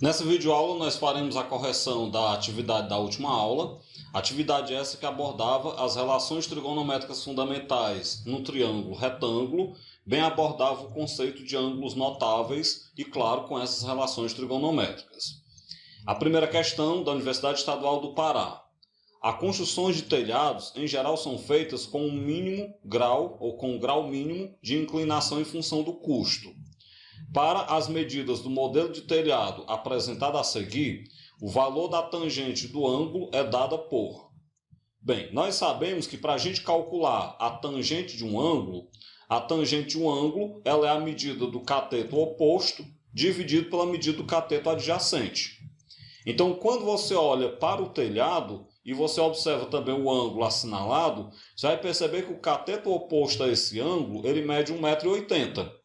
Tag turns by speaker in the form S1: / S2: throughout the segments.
S1: Nessa videoaula nós faremos a correção da atividade da última aula, atividade essa que abordava as relações trigonométricas fundamentais no triângulo retângulo, bem abordava o conceito de ângulos notáveis e, claro, com essas relações trigonométricas. A primeira questão da Universidade Estadual do Pará. As construções de telhados, em geral, são feitas com um mínimo grau ou com um grau mínimo de inclinação em função do custo. Para as medidas do modelo de telhado apresentado a seguir, o valor da tangente do ângulo é dada por... Bem, nós sabemos que para a gente calcular a tangente de um ângulo, a tangente de um ângulo ela é a medida do cateto oposto dividido pela medida do cateto adjacente. Então, quando você olha para o telhado e você observa também o ângulo assinalado, você vai perceber que o cateto oposto a esse ângulo ele mede 1,80 m.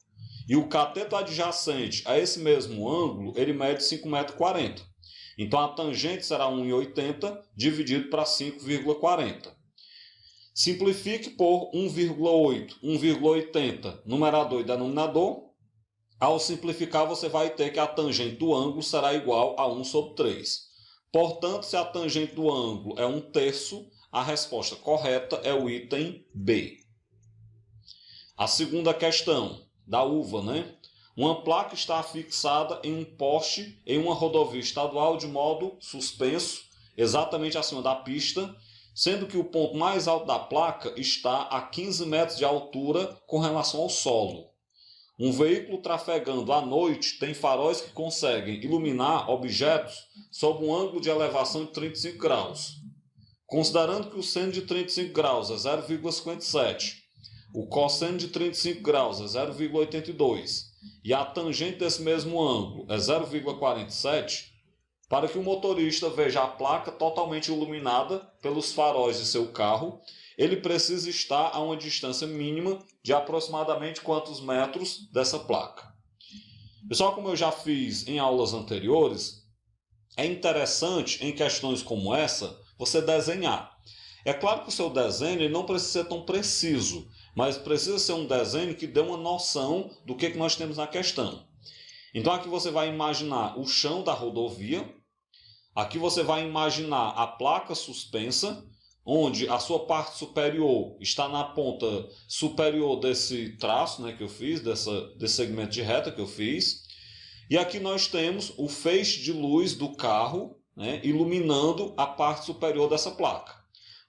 S1: E o cateto adjacente a esse mesmo ângulo, ele mede 5,40 m. Então, a tangente será 1,80 m dividido para 5,40. Simplifique por 1,8, 1,80, numerador e denominador. Ao simplificar, você vai ter que a tangente do ângulo será igual a 1/3. Portanto, se a tangente do ângulo é 1/3, a resposta correta é o item B. A segunda questão, da uva, né? Uma placa está fixada em um poste em uma rodovia estadual de modo suspenso, exatamente acima da pista, sendo que o ponto mais alto da placa está a 15 metros de altura com relação ao solo. Um veículo trafegando à noite tem faróis que conseguem iluminar objetos sob um ângulo de elevação de 35 graus. Considerando que o seno de 35 graus é 0,57, o cosseno de 35 graus é 0,82 e a tangente desse mesmo ângulo é 0,47, para que o motorista veja a placa totalmente iluminada pelos faróis de seu carro, ele precisa estar a uma distância mínima de aproximadamente quantos metros dessa placa. Pessoal, como eu já fiz em aulas anteriores, é interessante em questões como essa você desenhar. É claro que o seu desenho ele não precisa ser tão preciso, mas precisa ser um desenho que dê uma noção do que nós temos na questão. Então aqui você vai imaginar o chão da rodovia, aqui você vai imaginar a placa suspensa, onde a sua parte superior está na ponta superior desse traço, né, que eu fiz, desse segmento de reta que eu fiz. E aqui nós temos o feixe de luz do carro, né, iluminando a parte superior dessa placa.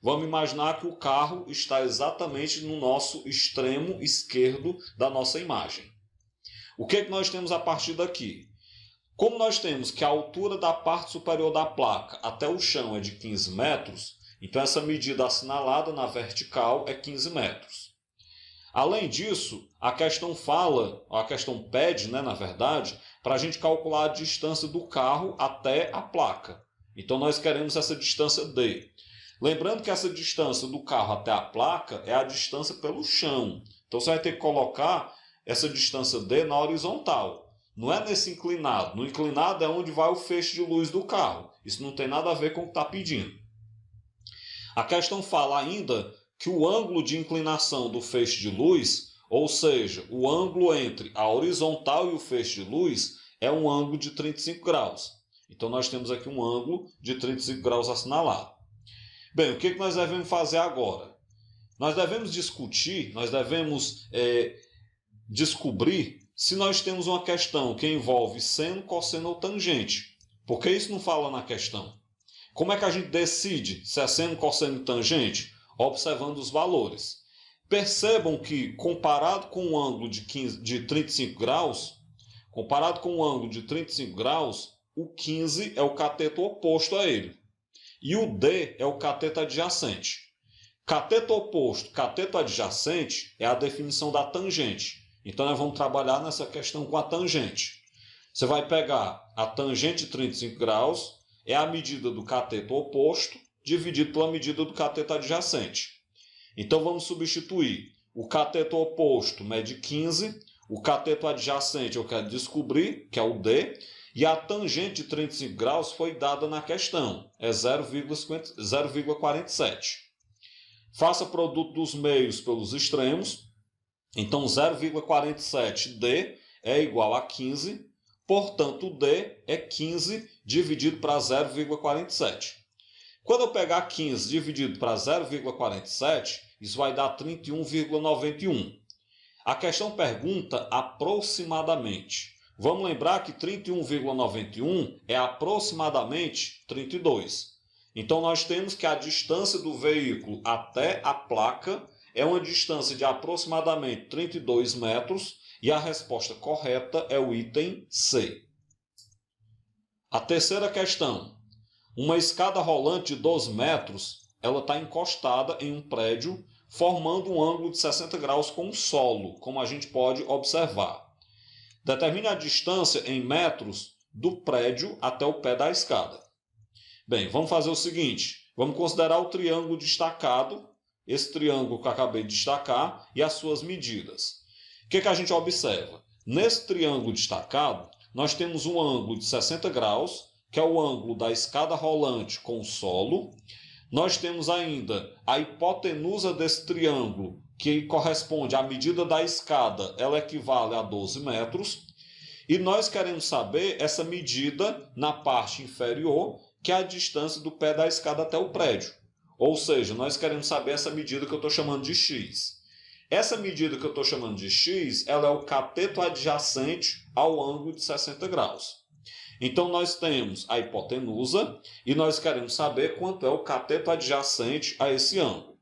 S1: Vamos imaginar que o carro está exatamente no nosso extremo esquerdo da nossa imagem. O que nós temos a partir daqui? Como nós temos que a altura da parte superior da placa até o chão é de 15 metros, então essa medida assinalada na vertical é 15 metros. Além disso, a questão pede, né, na verdade, para a gente calcular a distância do carro até a placa. Então nós queremos essa distância D. Lembrando que essa distância do carro até a placa é a distância pelo chão. Então você vai ter que colocar essa distância D na horizontal. Não é nesse inclinado. No inclinado é onde vai o feixe de luz do carro. Isso não tem nada a ver com o que está pedindo. A questão fala ainda que o ângulo de inclinação do feixe de luz, ou seja, o ângulo entre a horizontal e o feixe de luz, é um ângulo de 35 graus. Então nós temos aqui um ângulo de 35 graus assinalado. Bem, o que nós devemos fazer agora? Nós devemos discutir, nós devemos descobrir se nós temos uma questão que envolve seno, cosseno ou tangente. Porque isso não fala na questão. Como é que a gente decide se é seno, cosseno e tangente? Observando os valores. Percebam que, comparado com o ângulo de 35 graus, o 15 é o cateto oposto a ele. E o D é o cateto adjacente. Cateto oposto, cateto adjacente é a definição da tangente. Então nós vamos trabalhar nessa questão com a tangente. Você vai pegar a tangente de 35 graus, é a medida do cateto oposto, dividido pela medida do cateto adjacente. Então vamos substituir. O cateto oposto mede 15, o cateto adjacente eu quero descobrir, que é o D, e a tangente de 35 graus foi dada na questão, é 0,47. Faça produto dos meios pelos extremos, então 0,47D é igual a 15, Portanto, o D é 15 dividido para 0,47. Quando eu pegar 15 dividido para 0,47, isso vai dar 31,91. A questão pergunta aproximadamente. Vamos lembrar que 31,91 é aproximadamente 32. Então, nós temos que a distância do veículo até a placa é uma distância de aproximadamente 32 metros e a resposta correta é o item C. A terceira questão. Uma escada rolante de 12 metros, ela está encostada em um prédio, formando um ângulo de 60 graus com o solo, como a gente pode observar. Determine a distância em metros do prédio até o pé da escada. Bem, vamos fazer o seguinte. Vamos considerar o triângulo destacado, esse triângulo que eu acabei de destacar, e as suas medidas. O que a gente observa? Nesse triângulo destacado, nós temos um ângulo de 60 graus, que é o ângulo da escada rolante com o solo. Nós temos ainda a hipotenusa desse triângulo, que corresponde à medida da escada, ela equivale a 12 metros. E nós queremos saber essa medida na parte inferior, que é a distância do pé da escada até o prédio. Ou seja, nós queremos saber essa medida que eu estou chamando de x. Essa medida que eu estou chamando de x, ela é o cateto adjacente ao ângulo de 60 graus. Então, nós temos a hipotenusa e nós queremos saber quanto é o cateto adjacente a esse ângulo.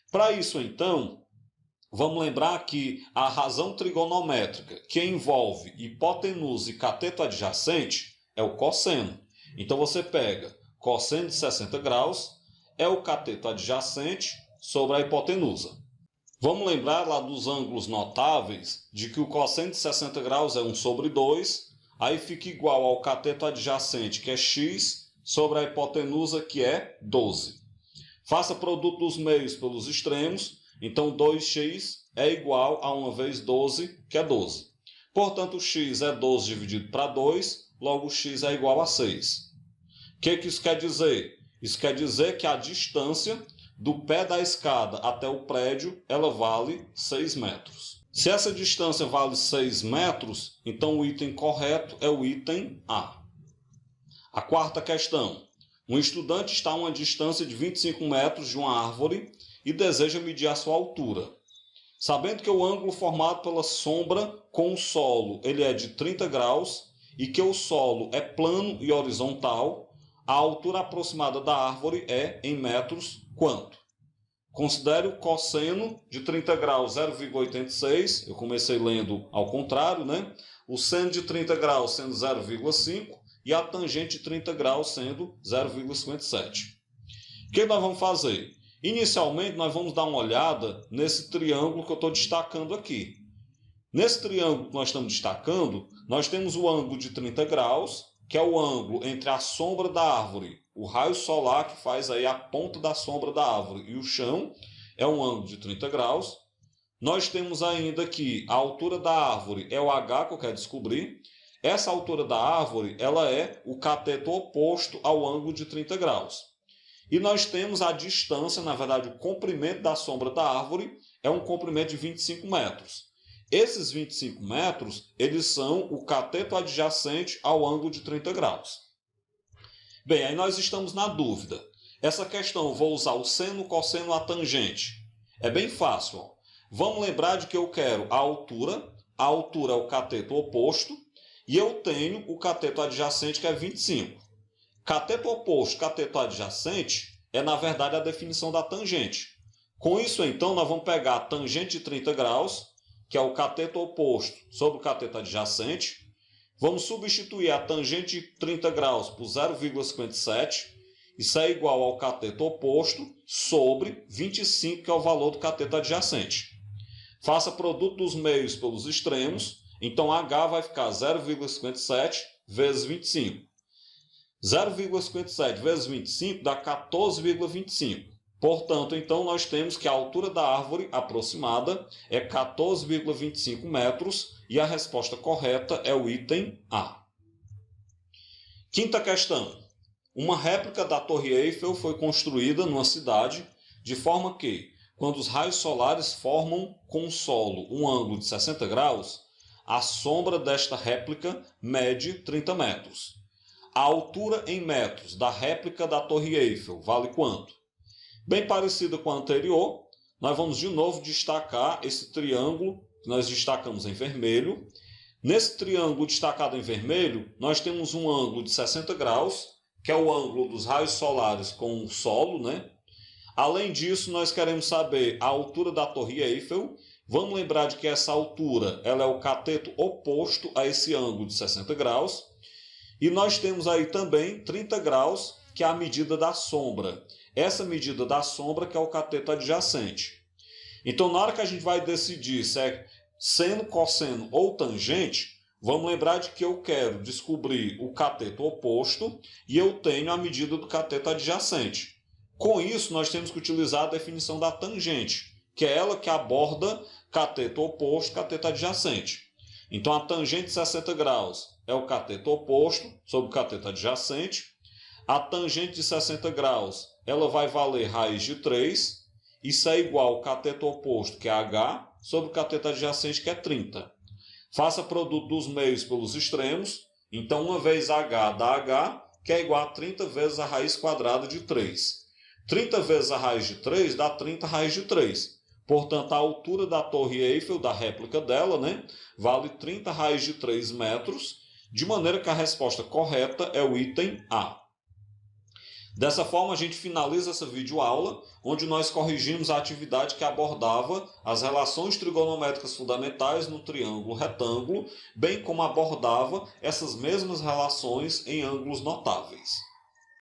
S1: Para isso, então, vamos lembrar que a razão trigonométrica que envolve hipotenusa e cateto adjacente é o cosseno. Então, você pega cosseno de 60 graus, é o cateto adjacente sobre a hipotenusa. Vamos lembrar lá dos ângulos notáveis de que o cosseno de 60 graus é 1 sobre 2, aí fica igual ao cateto adjacente, que é x, sobre a hipotenusa, que é 12. Faça produto dos meios pelos extremos, então 2x é igual a 1 vezes 12, que é 12. Portanto, x é 12 dividido para 2, logo x é igual a 6. O que isso quer dizer? Isso quer dizer que a distância do pé da escada até o prédio, ela vale 6 metros. Se essa distância vale 6 metros, então o item correto é o item A. A quarta questão. Um estudante está a uma distância de 25 metros de uma árvore e deseja medir a sua altura. Sabendo que o ângulo formado pela sombra com o solo ele é de 30 graus e que o solo é plano e horizontal, a altura aproximada da árvore é, em metros, quanto? Considere o cosseno de 30 graus 0,86, eu comecei lendo ao contrário, né? O seno de 30 graus sendo 0,5 e a tangente de 30 graus sendo 0,57. O que nós vamos fazer? Inicialmente, nós vamos dar uma olhada nesse triângulo que eu estou destacando aqui. Nesse triângulo que nós estamos destacando, nós temos o ângulo de 30 graus, que é o ângulo entre a sombra da árvore, o raio solar que faz aí a ponta da sombra da árvore e o chão, é um ângulo de 30 graus. Nós temos ainda aqui a altura da árvore, é o H que eu quero descobrir. Essa altura da árvore, ela é o cateto oposto ao ângulo de 30 graus. E nós temos a distância, na verdade, o comprimento da sombra da árvore é um comprimento de 25 metros. Esses 25 metros, eles são o cateto adjacente ao ângulo de 30 graus. Bem, aí nós estamos na dúvida. Essa questão, eu vou usar o seno, o cosseno, a tangente. É bem fácil. Ó. Vamos lembrar de que eu quero a altura é o cateto oposto, e eu tenho o cateto adjacente, que é 25. Cateto oposto, cateto adjacente, é na verdade a definição da tangente. Com isso, então, nós vamos pegar a tangente de 30 graus, que é o cateto oposto sobre o cateto adjacente. Vamos substituir a tangente de 30 graus por 0,57. Isso é igual ao cateto oposto sobre 25, que é o valor do cateto adjacente. Faça produto dos meios pelos extremos. Então, H vai ficar 0,57 vezes 25. 0,57 vezes 25 dá 14,25. Portanto, então, nós temos que a altura da árvore aproximada é 14,25 metros e a resposta correta é o item A. Quinta questão. Uma réplica da Torre Eiffel foi construída numa cidade de forma que, quando os raios solares formam com o solo um ângulo de 60 graus, a sombra desta réplica mede 30 metros. A altura em metros da réplica da Torre Eiffel vale quanto? Bem parecida com a anterior, nós vamos de novo destacar esse triângulo que nós destacamos em vermelho. Nesse triângulo destacado em vermelho, nós temos um ângulo de 60 graus, que é o ângulo dos raios solares com o solo, né? Além disso, nós queremos saber a altura da Torre Eiffel. Vamos lembrar de que essa altura ela é o cateto oposto a esse ângulo de 60 graus. E nós temos aí também 30 graus, que é a medida da sombra. Essa medida da sombra que é o cateto adjacente. Então, na hora que a gente vai decidir se é seno, cosseno ou tangente, vamos lembrar de que eu quero descobrir o cateto oposto e eu tenho a medida do cateto adjacente. Com isso, nós temos que utilizar a definição da tangente, que é ela que aborda cateto oposto, cateto adjacente. Então, a tangente de 60 graus é o cateto oposto sobre o cateto adjacente. A tangente de 60 graus ela vai valer raiz de 3. Isso é igual ao cateto oposto, que é h, sobre o cateto adjacente, que é 30. Faça produto dos meios pelos extremos. Então, 1 vezes h dá h, que é igual a 30 vezes a raiz quadrada de 3. 30 vezes a raiz de 3 dá 30 raiz de 3. Portanto, a altura da Torre Eiffel, da réplica dela, né, vale 30 raiz de 3 metros, de maneira que a resposta correta é o item A. Dessa forma, a gente finaliza essa videoaula, onde nós corrigimos a atividade que abordava as relações trigonométricas fundamentais no triângulo retângulo, bem como abordava essas mesmas relações em ângulos notáveis.